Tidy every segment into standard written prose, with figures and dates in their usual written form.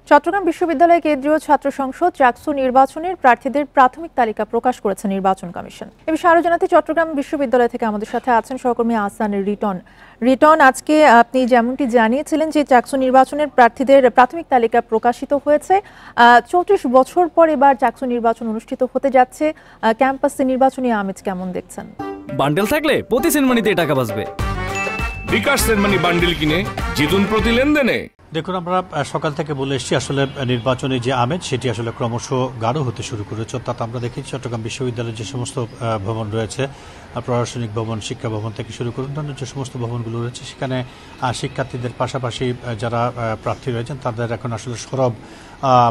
চট্টগ্রাম বিশ্ববিদ্যালয় কেন্দ্রীয় ছাত্র সংসদ চাকসু নির্বাচনের প্রার্থীদের প্রাথমিক তালিকা প্রকাশ করেছে নির্বাচন কমিশন। এ বিষয়ে আরো জানাতে চট্টগ্রাম বিশ্ববিদ্যালয় থেকে আমাদের সাথে আছেন সহকর্মী আহসান রিটন। আজকে আপনি যেমনটি জানিয়েছিলেন যে চাকসু নির্বাচনের প্রার্থীদের প্রাথমিক তালিকা প্রকাশিত হয়েছে। ৩৪ বছর পর এবার চাকসু নির্বাচন অনুষ্ঠিত হতে যাচ্ছে। ক্যাম্পাসে নির্বাচনী আমেজ কেমন দেখছেন? বান্ডেল থাকলে প্রতি সেনমানিতে টাকা বাঁচবে। বিকাশ সেনমানি বান্ডেল কিনে জিতুন প্রতি লেনদেনে। দেখুন, আমরা সকাল থেকে বলে এসেছি আসলে নির্বাচনে যে আমেজ সেটি আসলে ক্রমশ গাঢ় হতে শুরু করেছে। অর্থাৎ আমরা দেখেছি চট্টগ্রাম বিশ্ববিদ্যালয়ের যে সমস্ত ভবন রয়েছে, প্রশাসনিক ভবন, শিক্ষা ভবন থেকে শুরু করে অন্যান্য যে সমস্ত ভবনগুলো রয়েছে, সেখানে শিক্ষার্থীদের পাশাপাশি যারা প্রার্থী রয়েছেন তাদের এখন আসলে সরব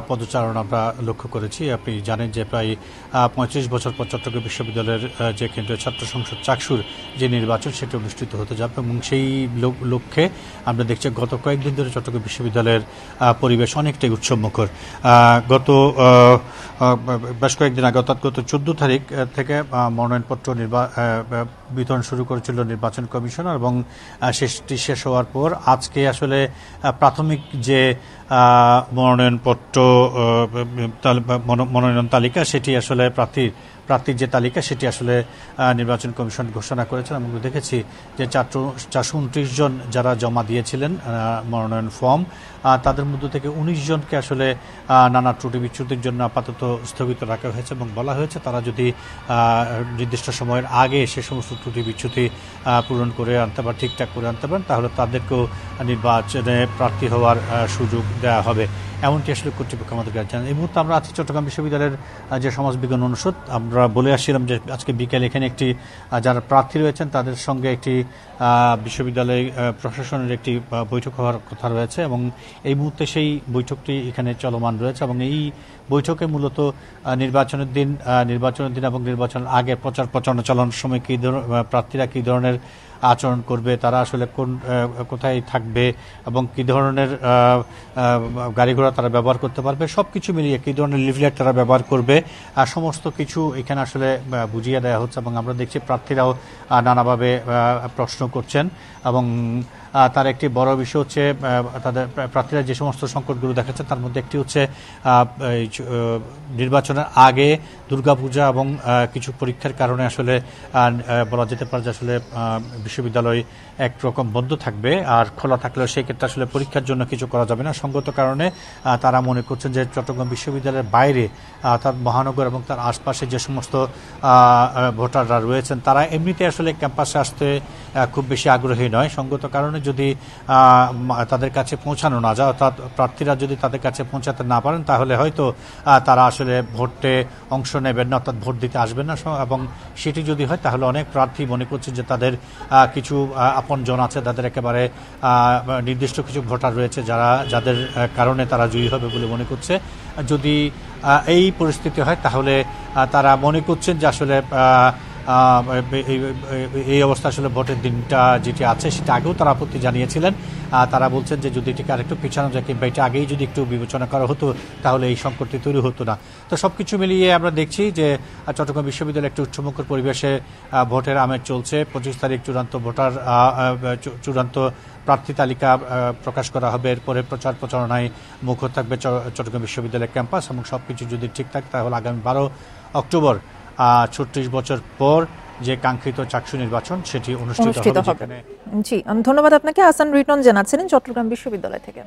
পদচারণ আমরা লক্ষ্য করেছি। আপনি জানেন যে প্রায় ৩৫ বছর পর চট্টগ্রাম বিশ্ববিদ্যালয়ের যে কেন্দ্রীয় ছাত্র সংসদ চাকসুর যে নির্বাচন সেটি অনুষ্ঠিত হতে যাবে এবং সেই লক্ষ্যে আমরা দেখছি গত কয়েকদিন ধরে চট্টগ্রাম বিশ্ববিদ্যালয়ের পরিবেশ অনেকটাই উৎসবমুখর। গত বেশ কয়েকদিন আগে অর্থাৎ গত 14 তারিখ থেকে মনোনয়নপত্র বিতরণ শুরু করেছিল নির্বাচন কমিশন এবং শেষটি শেষ হওয়ার পর আজকে আসলে প্রাথমিক যে মনোনয়ন তালিকা সেটি আসলে প্রার্থীর যে তালিকা সেটি আসলে নির্বাচন কমিশন ঘোষণা করেছেন। আমরা দেখেছি যে 429 জন যারা জমা দিয়েছিলেন মনোনয়ন ফর্ম, তাদের মধ্য থেকে 19 জনকে আসলে নানা ত্রুটি বিচ্যুতির জন্য আপাতত স্থগিত রাখা হয়েছে এবং বলা হয়েছে তারা যদি নির্দিষ্ট সময়ের আগে সে সমস্ত ত্রুটি বিচ্যুতি পূরণ করে আনতে পারেন, ঠিকঠাক করে আনতে পারেন, তাহলে তাদেরকেও নির্বাচনে প্রার্থী হওয়ার সুযোগ দেওয়া হবে, এমনটি আসলে কর্তৃপক্ষ আমাদেরকে জানান। এই মুহূর্তে আমরা আছি চট্টগ্রাম বিশ্ববিদ্যালয়ের যে সমাজবিজ্ঞান অনুষদ। আমরা বলে আসছিলাম যে আজকে বিকেলে এখানে একটি যারা প্রার্থী রয়েছেন তাদের সঙ্গে একটি বিশ্ববিদ্যালয় প্রশাসনের একটি বৈঠক হওয়ার কথা রয়েছে এবং এই মুহূর্তে সেই বৈঠকটি এখানে চলমান রয়েছে এবং এই বৈঠকে মূলত নির্বাচনের দিন এবং নির্বাচনের আগে প্রচার প্রচারণা চালানোর সময় প্রার্থীরা কী ধরনের আচরণ করবে, তারা আসলে কোথায় থাকবে এবং কী ধরনের গাড়ি ঘোড়া তারা ব্যবহার করতে পারবে, সব কিছু মিলিয়ে কী ধরনের লিফলেট তারা ব্যবহার করবে, সমস্ত কিছু এখানে আসলে বুঝিয়ে দেওয়া হচ্ছে এবং আমরা দেখছি প্রার্থীরাও নানাভাবে প্রশ্ন করছেন এবং তার একটি বড় বিষয় হচ্ছে তাদের প্রার্থীরা যে সমস্ত সংকটগুলো দেখাচ্ছে তার মধ্যে একটি হচ্ছে নির্বাচনের আগে দুর্গাপূজা এবং কিছু পরীক্ষার কারণে আসলে বলা যেতে পারে যে আসলে বিশ্ববিদ্যালয় একরকম বন্ধ থাকবে, আর খোলা থাকলেও সেই ক্ষেত্রে আসলে পরীক্ষার জন্য কিছু করা যাবে না। সঙ্গত কারণে তারা মনে করছেন যে চট্টগ্রাম বিশ্ববিদ্যালয়ের বাইরে অর্থাৎ মহানগর এবং তার আশপাশে যে সমস্ত ভোটাররা রয়েছেন তারা এমনিতে আসলে ক্যাম্পাসে আসতে খুব বেশি আগ্রহী নয়। সঙ্গত কারণে যদি তাদের কাছে পৌঁছানো না যায়, অর্থাৎ প্রার্থীরা যদি তাদের কাছে পৌঁছাতে না পারেন তাহলে হয়তো তারা আসলে ভোটে অংশ নেবেন না, অর্থাৎ ভোট দিতে আসবেন না। এবং সেটি যদি হয় তাহলে অনেক প্রার্থী মনে করছেন যে তাদের কিছু আপনজন আছে, তাদের একেবারে নির্দিষ্ট কিছু ভোটার রয়েছে যাদের কারণে তারা জয়ী হবে বলে মনে করছে। যদি এই পরিস্থিতি হয় তাহলে তারা মনে করছেন যে আসলে এই অবস্থা আসলে ভোটের দিনটা যেটি আছে সেটা আগেও তারা আপত্তি জানিয়েছিলেন। তারা বলছেন যে যদি এটিকে আরেকটু পিছানো যায় কিংবা এটা আগেই যদি একটু বিবেচনা করা হতো তাহলে এই সংকটটি তৈরি হতো না। তো সবকিছু মিলিয়ে আমরা দেখছি যে চট্টগ্রাম বিশ্ববিদ্যালয়ে একটি উৎসবমুখর পরিবেশে ভোটের আমেজ চলছে। 25 তারিখ চূড়ান্ত প্রার্থী তালিকা প্রকাশ করা হবে, এরপরে প্রচারণায় মুখর থাকবে চট্টগ্রাম বিশ্ববিদ্যালয়ের ক্যাম্পাস এবং সবকিছু যদি ঠিক থাকে তাহলে আগামী 12 অক্টোবর 36 বছর পর যে কাঙ্ক্ষিত চাকসু নির্বাচন সেটি অনুষ্ঠিত হবে। জি, ধন্যবাদ আপনাকে। আহসান রিটন জানাচ্ছিলেন চট্টগ্রাম বিশ্ববিদ্যালয় থেকে।